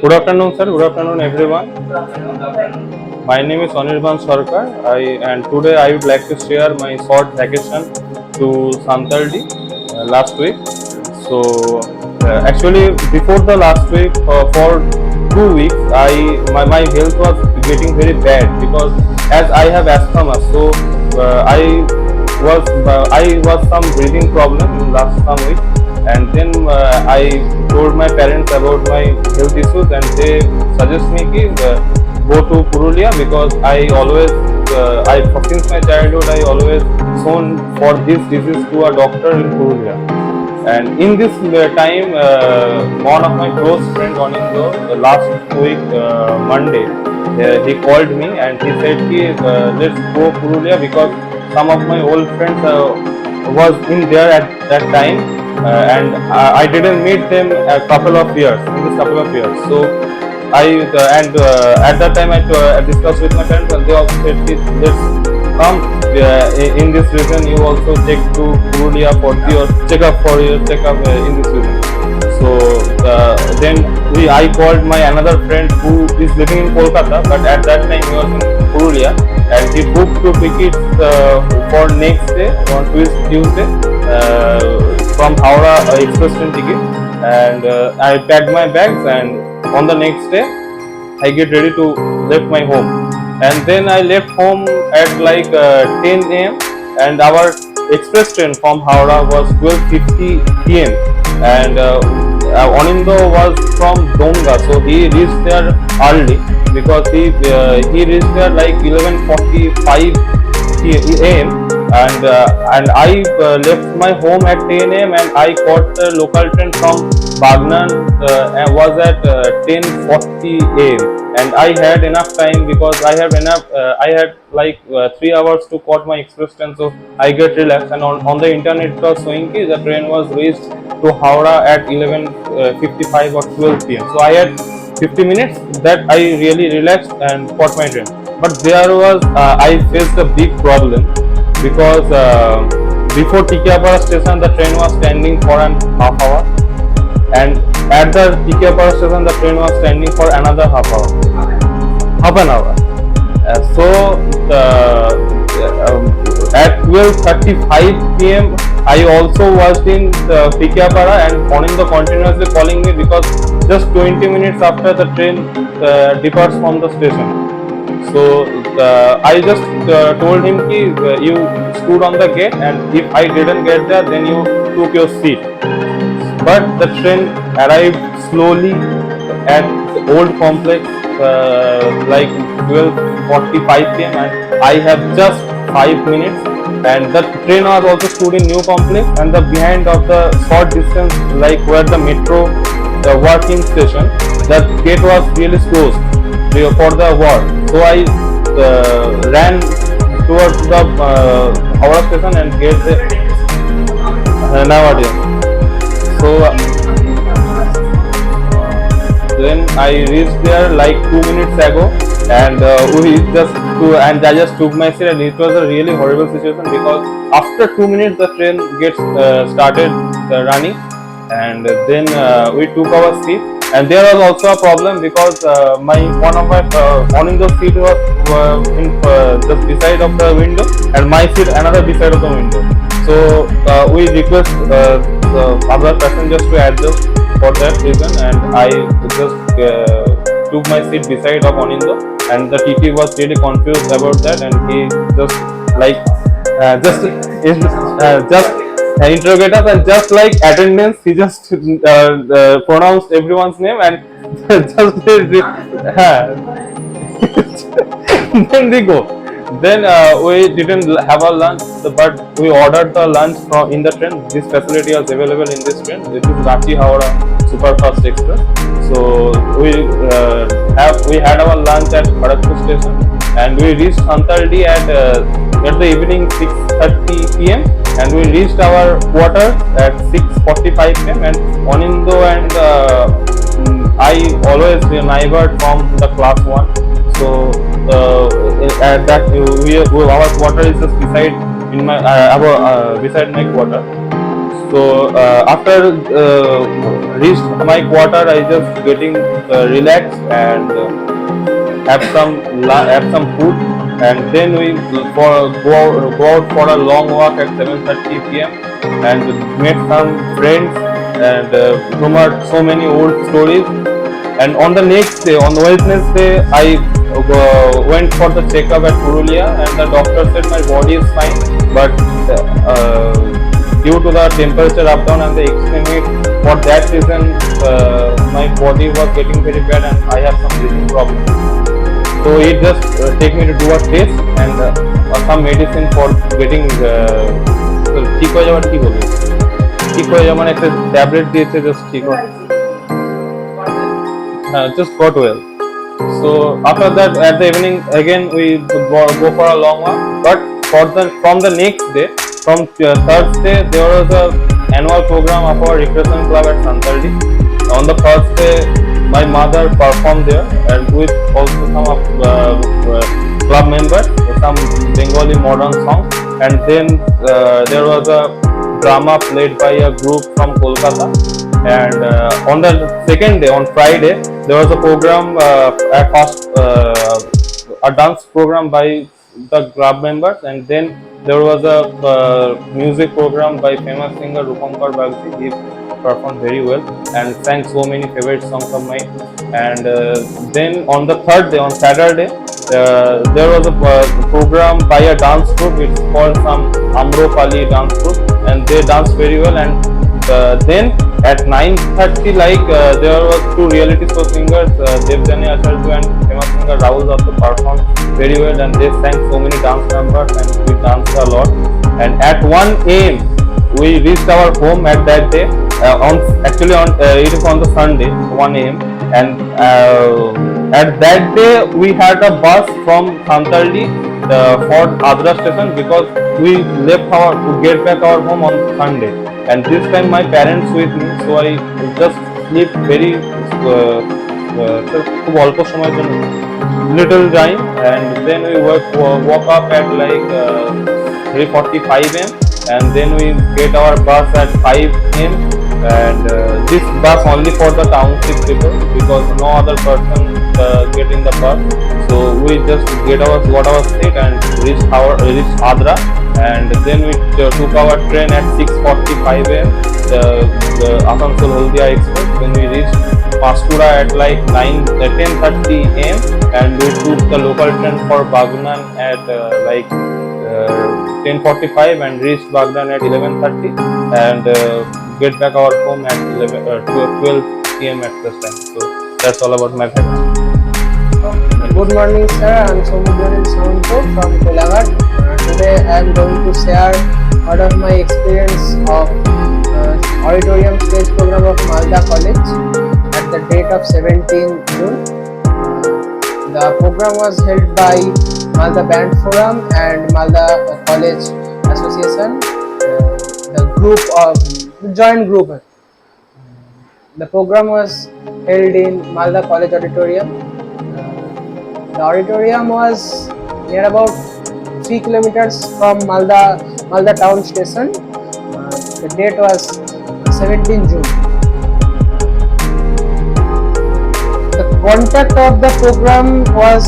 Good afternoon, sir. Good afternoon, everyone. My name is Anirban Sarkar. And today I would like to share my short vacation to Santaldi last week. Actually, before the last week, for 2 weeks, my health was getting very bad because as I have asthma, so I was some breathing problem in last some week, and then I told my parents about my health issues, and they suggest me ki go to Purulia because I since my childhood I always shown for this disease to a doctor in Purulia. And in this time, one of my close friends on Indo, last week Monday, he called me and he said, ki, let's go Purulia because some of my old friends was in there at that time, and I didn't meet them a couple of years in this couple of years. So at that time I discussed with my friends and they also said, let's come in this region. You also check to Purulia for your checkup in this region. So then I called my another friend who is living in Kolkata, but at that time he was in Purulia, and he booked 2 tickets for next day on Tuesday from Howrah express train ticket, and I packed my bags, and on the next day I get ready to left my home, and then I left home at like 10 a.m. and our express train from Howrah was 12:50 p.m. and Onindo was from Donga, so he reached there early because he reached there like 11:45 a.m. and I left my home at 10 a.m. and I caught the local train from Bagnan and was at 10:40 a.m. and I had enough time because I had like 3 hours to caught my express train, so I get relaxed, and on the internet it was showing the train was reached to Howrah at 11:55 or 12 p.m. So I had 50 minutes that I really relaxed and caught my train. But there was I faced a big problem because before Tikiapara station the train was standing for an half hour, and at the Tikiapara station the train was standing for another half an hour. At 12:35 p.m. I also was in Tikiapara, and Onindo continuously calling me because just 20 minutes after the train departs from the station. So I just told him ki you stood on the gate, and if I didn't get there, then you took your seat. But the train arrived slowly at the old complex like 12:45 p.m. and I have just 5 minutes. And the train was also stood in new complex, and the behind of the short distance, like where the metro working station, the gate was really closed for the war. So I ran towards the Howrah station and get the nowadays. So then I reached there like 2 minutes ago, and I just took my seat, and it was a really horrible situation because after 2 minutes the train gets started running, and then we took our seat. And there was also a problem because one of my Onindo seat was just beside of the window, and my seat another beside of the window. So we request the other passengers to adjust for that reason, and I just took my seat beside of Onindo, and the TT was really confused about that, and he just like just interrogate us, and just like attendance he just pronounced everyone's name and just then they go. Then we didn't have a lunch, but we ordered the lunch from in the train. This facility was available in this train. This is Ranchi Howrah Superfast Express. So we had our lunch at Kharagpur station, and we reached Santaldi at the evening 6:30 p.m. and we reached our quarters at 6:45 p.m. and Onindo and I always neighbored from the class 1. So at that our quarter is just beside in my beside my quarter. So after reached my quarter, I just getting relaxed and have some food, and then we go out for a long walk at 7:30 p.m. and met some friends and remembered so many old stories. And on the next day, on Wednesday, I went for the checkup at Purulia, and the doctor said my body is fine, but due to the temperature up down and the extreme heat, for that reason, my body was getting very bad, and I have some breathing problems. So he just take me to do a test and some medicine for getting ঠিক হয়ে যাওয়ার কি বলবো ঠিক হয়ে যাওয়া মানে একটা ট্যাবলেট দিয়েছে জাস্ট ঠিক হয় just got well. So after that, at the evening again we go for a long walk. But from the next day, from Thursday, there was a annual program of our recreation club at Santaldi. On the first day, my mother performed there, and with also some of club members, some Bengali modern songs. And then there was a drama played by a group from Kolkata. And on the second day, on Friday, there was a program at first a dance program by the club members, and then there was a music program by famous singer Rupankar Bagchi. He performed very well and sang so many favorite songs of mine. And then on the third day, on Saturday, there was a program by a dance group. It's called some Amropali dance group, and they danced very well. And then at 9:30, there were two reality show singers, Devjani Acharya and famous singer Rahul Datta performed very well, and they sang so many dance numbers, and we danced a lot. And at 1 a.m. we reached our home at that day. It is on the Sunday, 1 a.m. And at that day we had a bus from Santaldi for Adra station, because we to get back our home on Sunday. And this time my parents with me, so I just sleep very খুব অল্প সময়ের জন্য little time, and then we woke up at 3:45 am, and then we get our bus at 5 am. And this bus only for the township people, because no other person get in the bus. So we just got our seat and reached Adra. And then we took our train at 6:45 am, the Asansol Haldia Express. When we reached Pastura at 10:30 am, and we took the local train for Bagnan at 10:45 and reached Bagnan at 11:30, and get back our home at 12 pm at this time. So that's all about my family. Good morning, sir. I'm Somudharan Saunto from Kolaghat. Today I am going to share one of my experience of auditorium stage program of Malda College at the date of 17 June. The program was held by Malda Band Forum and Malda College Association, the joint group. The program was held in Malda College Auditorium. The auditorium was near about 3 kilometers from Malda town station. The date was 17 June. The contact of the program was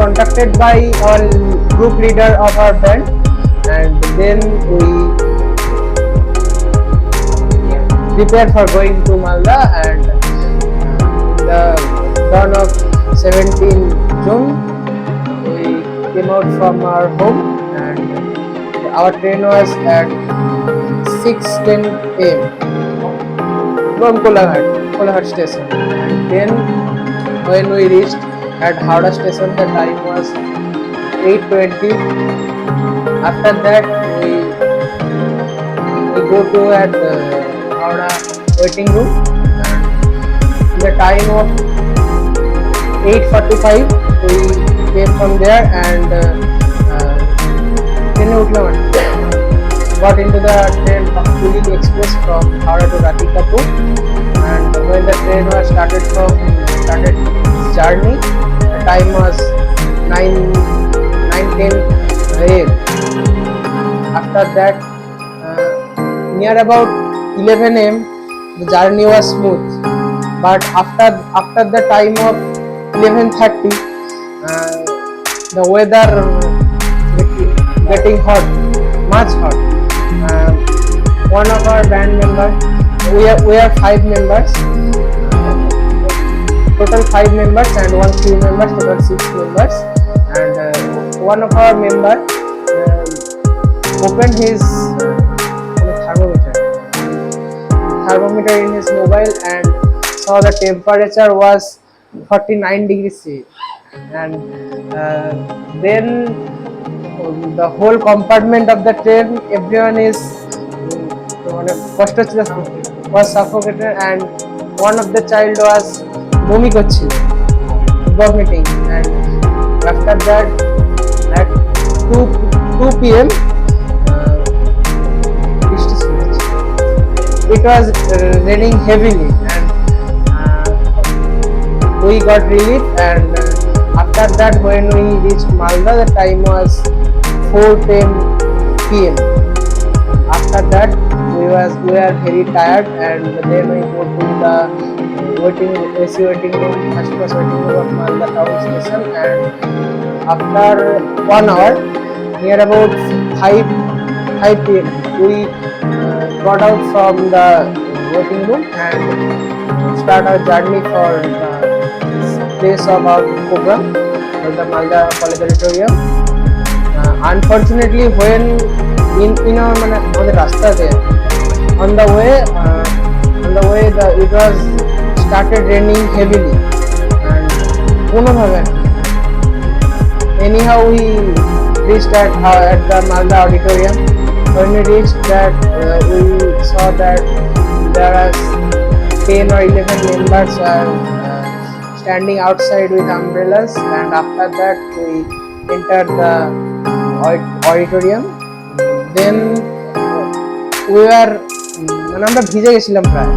contacted by our group leader of our band, and then we prepared for going to Malda. And the dawn of 17 June, we came out from our home, and our train was at 6:10 am from Kolaghat station. And then when we reached at Howrah station, the time was 8:20. After that, we go to at Howrah waiting room. The time of 8:45 we came from there, and got into the train of Lingua Express from Howrah to Radhikapur. And when the train was started its journey, the time was 9:10 am. after that, near about 11 a.m., the journey was smooth. But after the time of 11:30, the weather getting hot, much hot. One of our band members, we are 5 members, total 5 members, and one crew members, total 6 members. And one of our member opened his thermometer in his mobile and saw the temperature was 49 degrees C. And then the whole compartment of the train, everyone is was suffocated, and one of the child was vomiting. And after that, at 2 p.m. it was raining heavily, and we got relief. And after that, when we reached Malda, the time was 4:10 p.m. After that, we were very tired, and then we go to the AC waiting room, first class waiting room of Malda town station. And after 1 hour, near about 5 p.m., we got out from the waiting room and start our journey for the place of our program, for the Malda College Auditorium. Unfortunately, when in our on the rasta there, on the way it was started raining heavily, and anyhow we reached at the Malda Auditorium. When we reached that, we saw that there are 10 or 11 members standing outside with umbrellas, and after that we entered the auditorium. Then we were আমরা ভিজে গেছিলাম প্রায়।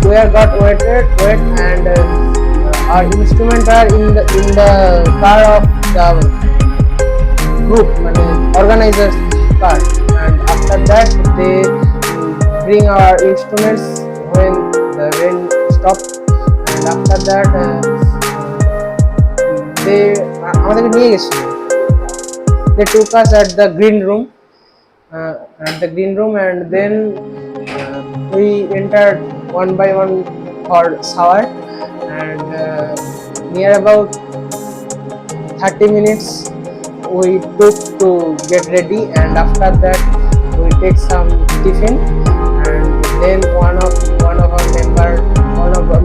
We got wet, and our instruments are in the car of the group, organizers car. And after that, they bring our instruments when the rain stopped. And after that, they took us at the green room, and then we entered one by one for shower. And near about 30 minutes we took to get ready, and after that we take some tiffin. And then one of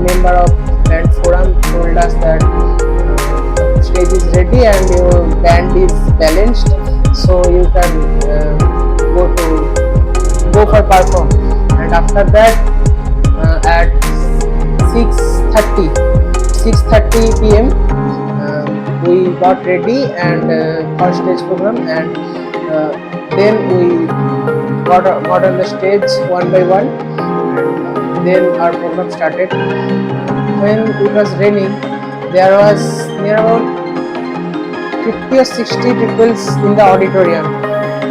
member of band forum told us that stage is ready and your band is balanced, so you can go for perform. And after that, at 6:30 p.m. we got ready and for stage program. And then we got on the stage one by one, and then our program started. When it was raining, there was near about 50 or 60 people in the auditorium.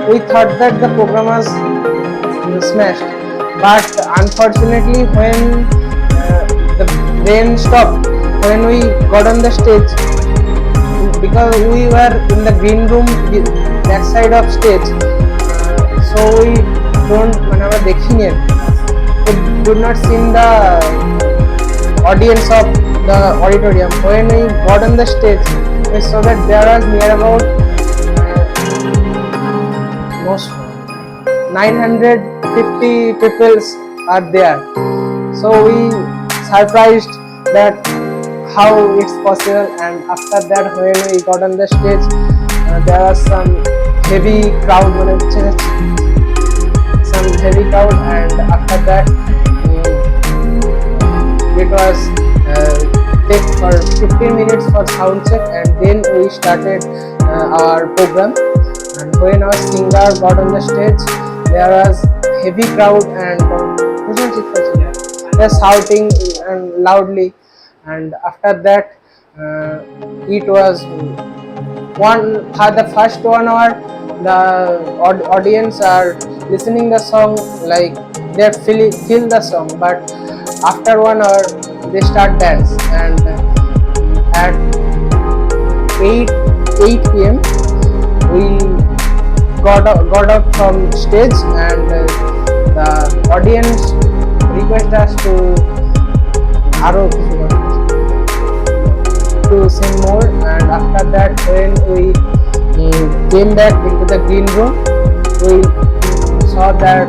We thought that the program was smashed, but unfortunately, when the rain stopped, when we got on the stage, because we were in the green room back side of stage, so we did not see the audience of the auditorium. When we got on the stage, we saw that there was near about 950 people are there. So we surprised that how it's possible. And after that, when we got on the stage, there was some heavy crowd, and after that it was take for 15 minutes for sound check, and then we started our program. And when our singer got on the stage, there was heavy crowd, and they're shouting and loudly. And after that, it was the first 1 hour the audience are listening the song like they feel the song, but after 1 hour they start dance. And at 8 p.m. we got up from stage, and the audience request us to aro to sing more. And after that, when we came back into the green room, we saw that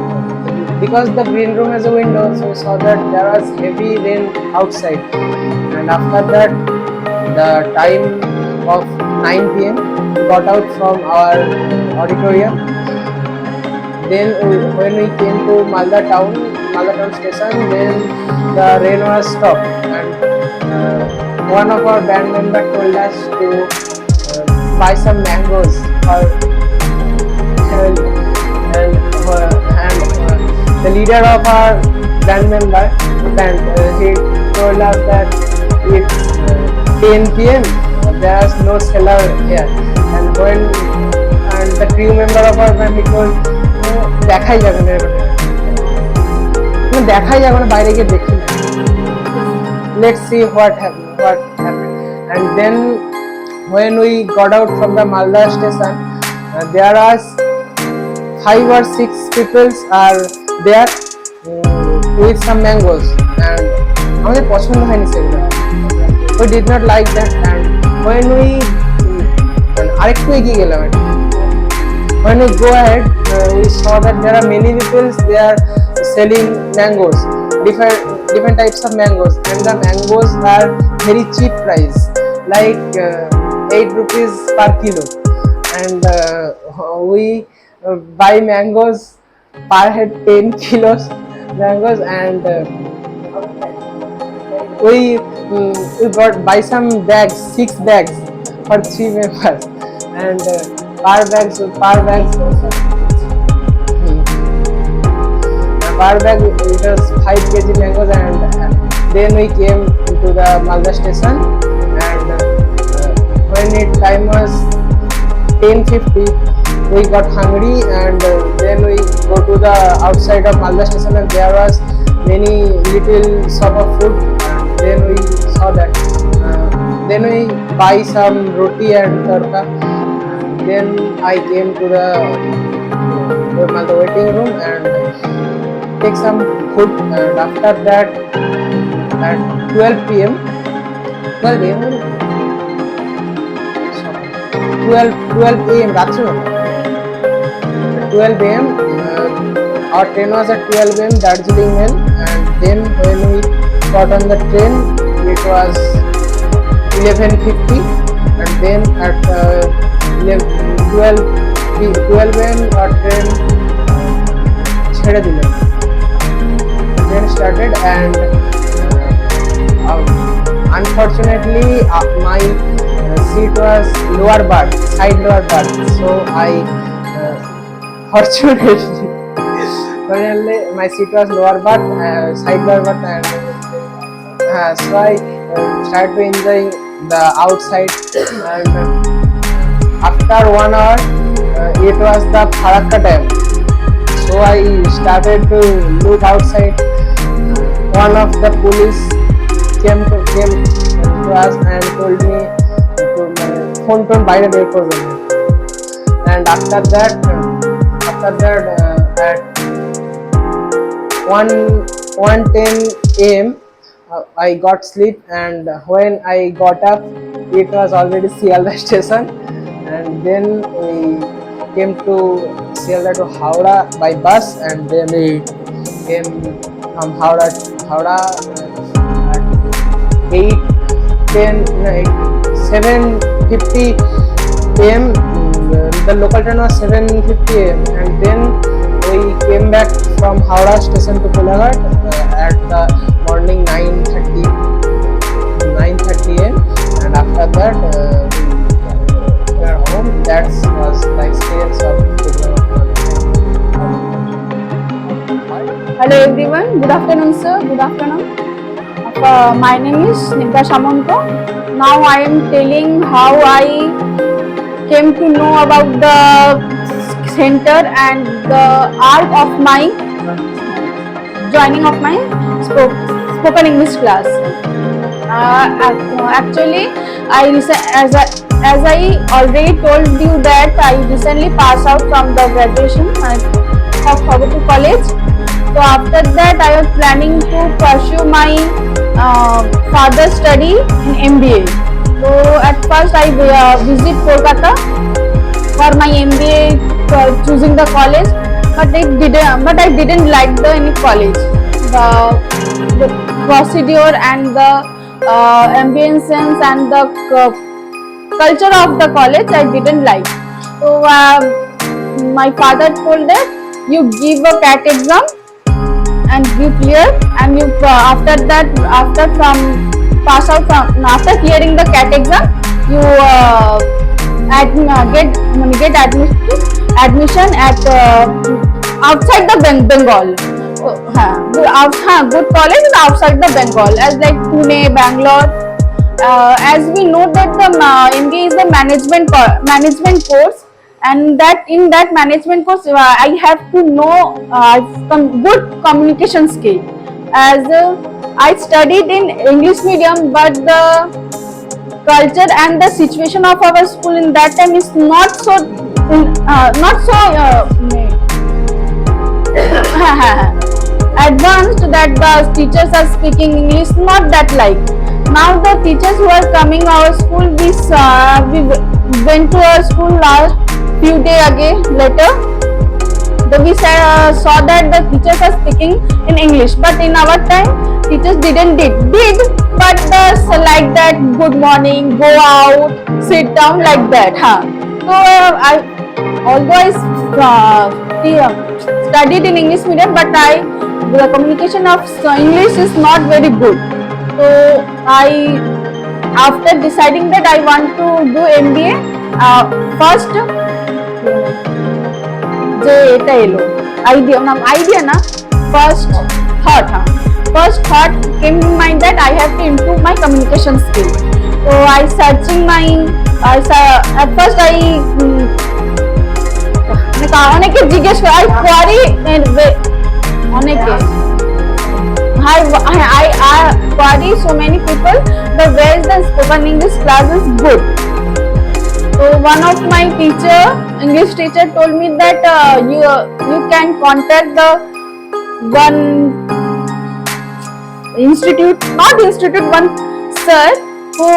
because the green room has a window, so we saw that there was heavy rain outside. And after that, the time of 9 p.m. we got out from our auditorium. Then when we came to Malda town station, then the rain was stopped, and one of our band member told us to buy some mangoes for and the leader of our band he told us that it's 10 p.m. there is no seller here. And the crew member of our band, he told দেখাই যাবে না, দেখাই যাবে না, বাইরে গিয়ে দেখি, let's see what happened. And then when we got out from the Malda station, there was 5 or 6 people are there with some mangoes, and আমাদের পছন্দ হয়নি সেগুলো, we did not like that. And when we আরেকটু এগিয়ে গেলাম, when we go ahead, we saw that there are many people, they are selling mangoes, different types of mangoes, and the mangoes are very cheap price, like 8 rupees per kilo. And we buy mangoes per head 10 kilos mangoes, and we buy some bags, 6 bags for 3 members, and per bags per bag it was 5 kg mangoes. And then we came to the Malda station, and when time was 10:50, we got hungry, and then we go to the outside of Malda station, and there was many little shop of food. And then we saw that, then we buy some roti and tarka. Then I came to the Malda waiting room and take some food. And after that, at 12 p.m. 12 a.m. রাত্রে 12 a.m. Our train was at 12 a.m. Darjeeling Mail. And then when we got on the train, it was 11:50. And then at 12 a.m. our train ছেড়ে দিলেন, train started. And unfortunately my seat was side lower berth, so I fortunately my seat was side lower berth. And so I tried to enjoy the outside. And after 1 hour it was the Farakka time, so I started to look outside. One of the police came to us and told me to phone বাইরে বের করবেন. And after that at 1:10 a.m. I got sleep, and when I got up it was already Sialda station. And then we came to Sialda to Howrah by bus, and then we came from Howrah at 7:50 a.m. The local train was 7:50 a.m. And then we came back from Howrah station to Kolaghat at the morning 9:30 a.m. And after that we were home. That was the experience of Hello everyone, good afternoon sir, good afternoon. My name is Nidha Samanto. Now I am telling how I came to know about the center and the arc of my joining of my spoken English class. Actually, as I already told you that I recently passed out from the graduation of Bhagatu College. So after that, I was planning to pursue my further study in MBA. So at first, I visit Kolkata for my MBA, choosing the college, but I didn't like any college. The procedure and the ambience and the culture of the college I didn't like. So my father told that you give a CAT exam and you clear, and you after clearing the CAT exam, you get admission at outside the Bengal. Good college is outside the Bengal, as like Pune, Bangalore. As we know that the MBA is a management course, and that in that management course I have to know good communication skill. As I studied in English medium, but the culture and the situation of our school in that time is not so advanced that the teachers are speaking English not that like. Now the teachers who are coming our school, we went to our school last few days later. We saw that the teachers are speaking in English, but in our time teachers did, but like that, good morning, go out, sit down, like that. So although I studied in English medium, but the communication of English is not very good. So after deciding that I want to do MBA, first first thought came in mind that I have to improve my communication skill. So at first অনেকে জিজ্ঞেস করে I query so many people that where is the spoken English class is good. So one of my English teacher told me that you can contact the one one sir who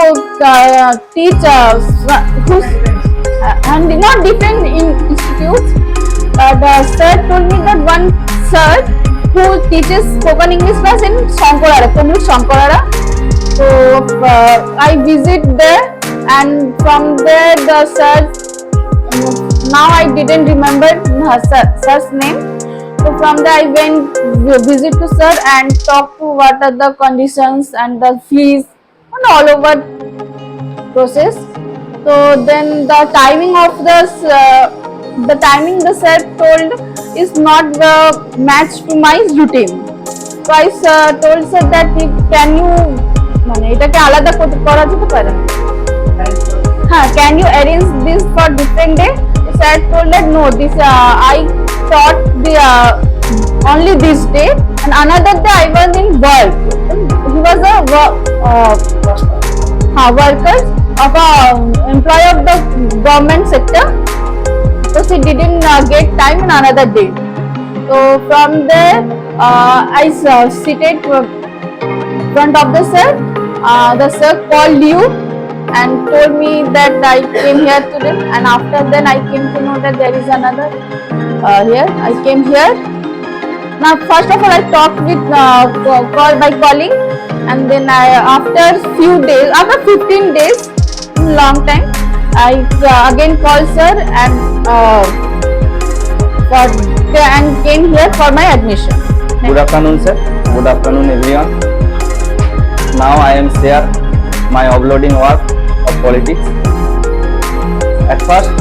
teach and not different institutes. The sir told me that one sir who teaches spoken English class in Sankorara. So I visit there, and from there the sir, now I didn't remember sir's name. So from there I went visit to sir and talk to what are the conditions and the fees and all over process. So then the timing the sir told is not the match to my routine. So I told sir that can you এটাকে আলাদা করা যেতে পারে? Can you arrange this for different day? Sir told that no, this I taught only this day, and another day I was in work. He was a worker of a employee of the government sector, so she didn't get time in another day. So from there I seated front of the sir. The sir called you and told me that I came here today, and after then I came to know that there is another here. I came here. Now first of all I talked with by calling, and then after 15 days, long time, I again called sir and came here for my admission. Good afternoon sir. Good afternoon everyone. Now I am share my uploading work of politics. At first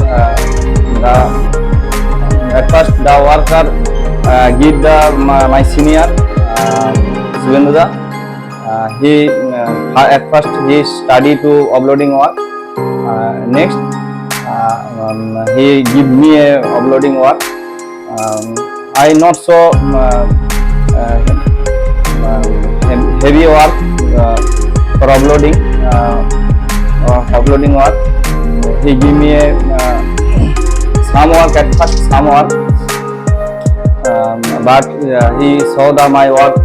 the worker give my senior Subenduda. At first he study to uploading work. Next he give me a uploading work. I not so heavy work for uploading work. He give me a some work at first, some work, but he saw my work.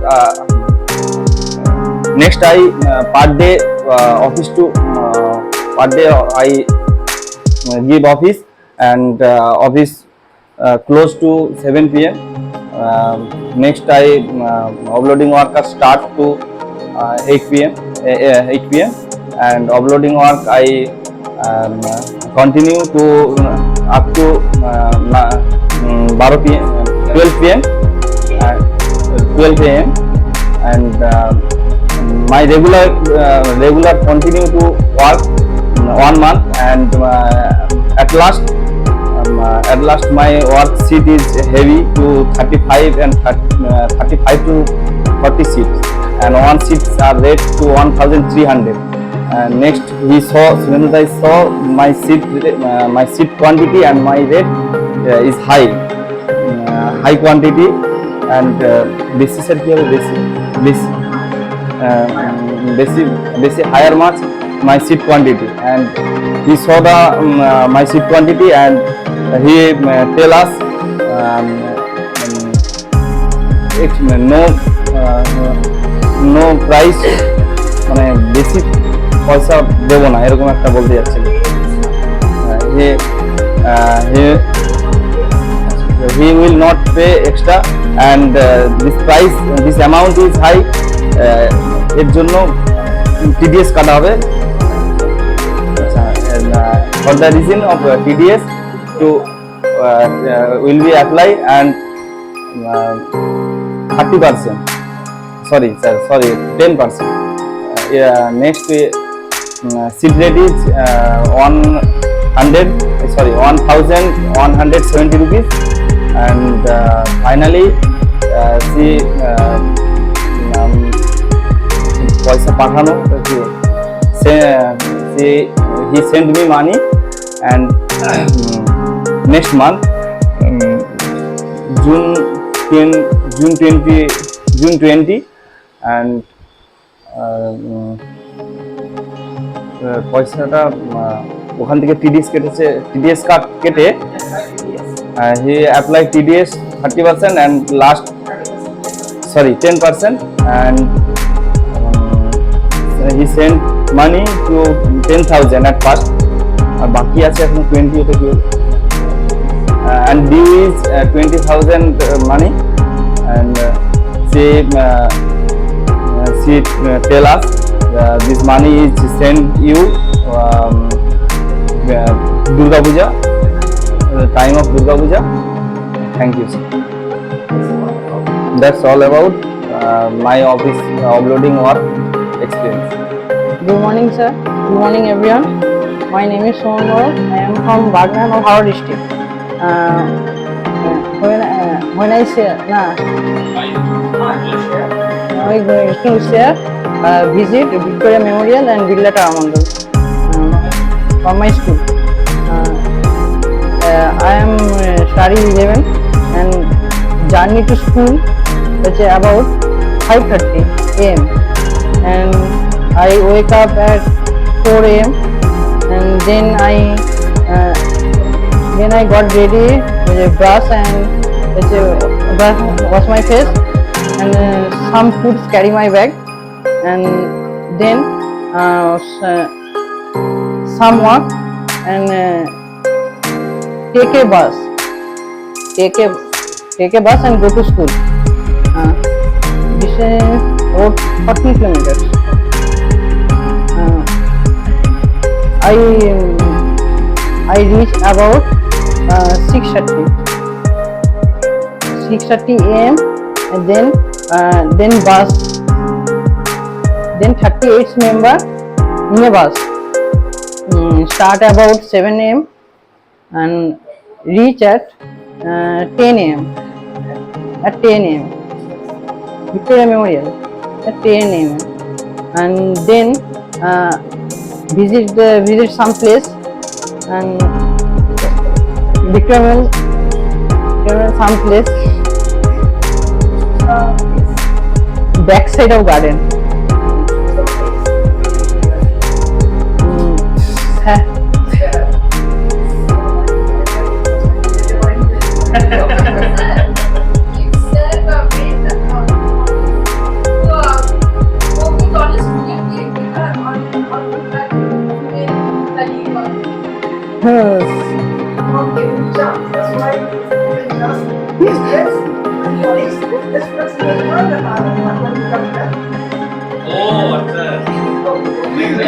Next I per day office to per day I give office, and office close to 7 p.m. Next I uploading work start to 8 p.m. 8 p.m. and uploading work I continue to up to 12 p.m. 12 p.m. 12 a.m. and my regular continue to work 1 month, and at last my work sheet is heavy to 35 and 35 to 40 sheets, and one sheets are rate to 1300. And next he saw, when I saw my sheet quantity and my rate is high quantity, and বেশি sir কি হবে, বেশি higher much my seat quantity, and he saw the my seat quantity, and he tell us no price, মানে বেশি পয়সা দেবো না, এরকম একটা বলতে যাচ্ছিল। he will not pay extra, and this amount is high, এর জন্য TDS কাটা হবে। For the reason of TDS to will be apply, and 30%, sorry 10%. Next seat rate is 1170 rupees, and finally পয়সা পাঠানো, he sent me money, and next month June 20, and পয়সাটা ওখান থেকে TDS কেটেছে, TDS কাট কেটে he applied TDS 30% and last 10%, and he sent money to 10,000 at first, আর বাকি আছে এখন 20, ওটা কি and due is 20,000 money, and she tell us this money is sent you Durga Puja, the time of Durga Puja. Thank you, sir. That's all about my office uploading work experience. Good morning, sir. Good morning, everyone. My name is Sonor. I am from Bagnan of Howrah district. When I say I going to share visit Victoria Memorial and Birla Taramandal from my school. I am study 11, and journey to school is about 5:30 a.m. and I wake up at 4 a.m. and then I got ready with a brush and wash my face, and some foods carry my bag, and then some walk, and take a bus and go to school. This is about 40 kilometers. I reach about 6:30 a.m. and then bus, then 38 member in a bus start about 7 a.m. and reach at 10 a.m. Victoria Memorial at 10 a.m. and then visit some place, and recommend some place backside of garden. হ্যাঁ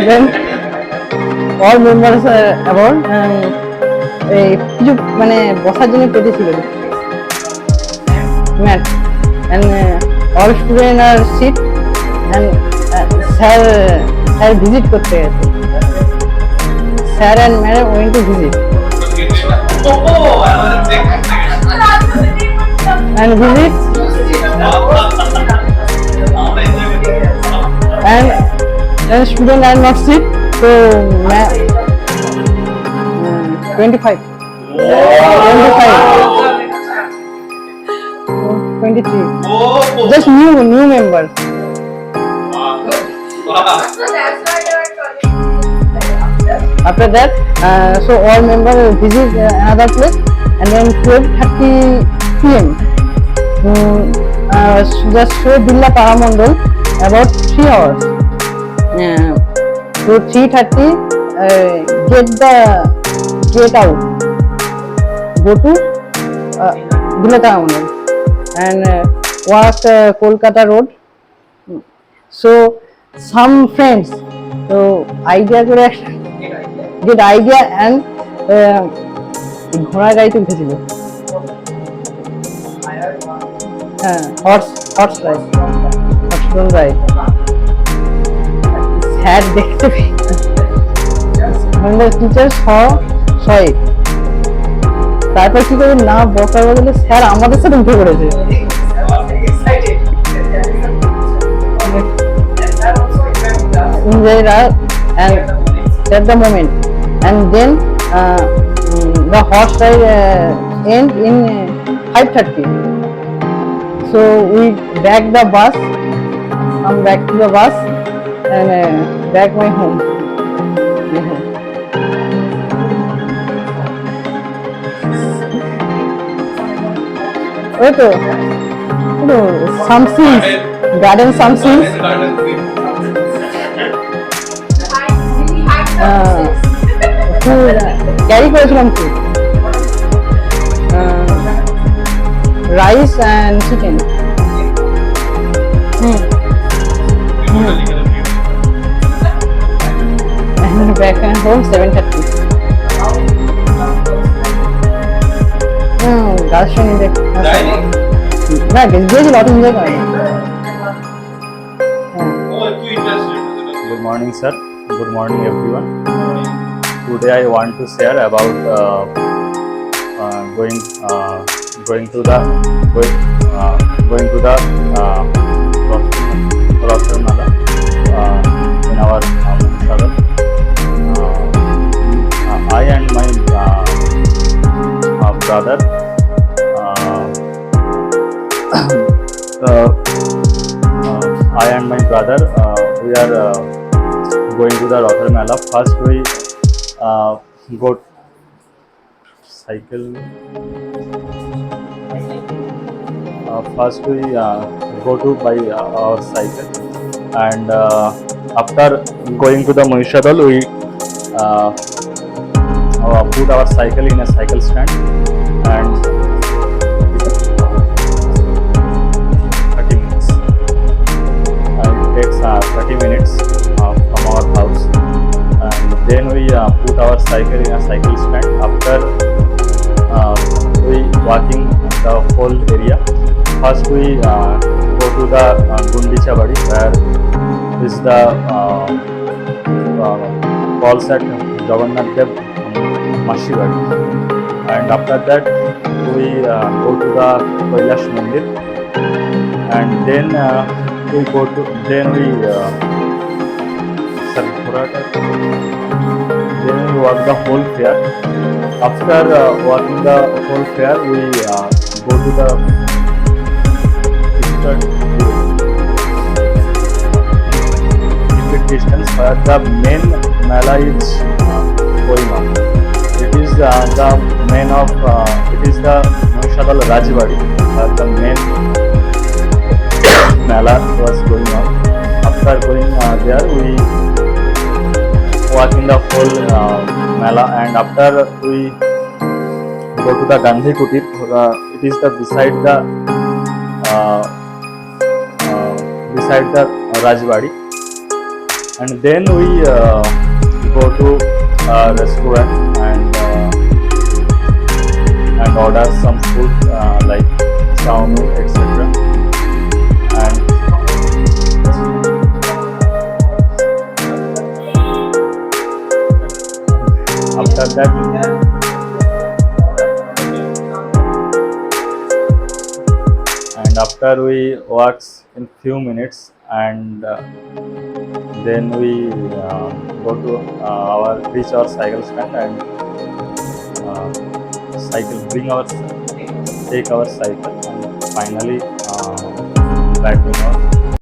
then all members about এই কিছু মানে বসার জন্য পেতেছিল mat and all students are sit and sir visit করতে গেছে sir and madam went to visit and visit and student are not sit so 25 23 just new member after that so all members visit another place and then 12:30 p.m. Just show Billa Paramondal about 3 hours so 3:30 get out go to Billa Paramondal and walk Kolkata road so some friends so idea করে get idea and ঘোড়া গাড়িতে উঠেছিল হ্যাঁ horse ride sir দেখতে পেয়ে teacher সয় তারপর কি করে না বকার বদলে স্যার আমাদের সাথে উঠে পড়েছে enjoy that and at the moment and then the horse ride end in 5:30 so we back the bus come back to the bus and back my home okay some scenes garden some scenes carry করেছিলাম কি rice and chicken back and home 7:30 গাছ শুনি দেখ না গেছিল অত enjoy করে Good morning, sir. Good morning, everyone. Today I want to share about going to the Rocker Mala in our travel. I and my brother we are going to the Rocker Mala. First we go cycle. First we go to buy our cycle, and after going to the Mohishadal, we put our cycle in a cycle stand, and 30 minutes. It takes 30 minutes from our house. And then we put our cycle in a cycle stand. After we walking the whole area. First we go to the Gundicha Badi, where is the falls at Jagannath Dev Mashi Badi. And after that we go to the Kailash Mandir, and then we go to then we walk the whole fair. After walking the whole fair, we go to the different distance where the main mela is going on. It is the main of it is the Moishadal Rajbari where the main mela was going on. After going there, we walk in the whole mela, and after we go to the Gandhi Kutir. It is the beside the Rajbari, and then we go to a restaurant and order some food like chow-mein, etc. And after that, after we walk in few minutes, and then we go to our reach our cycle stand and take our cycle, and finally back to our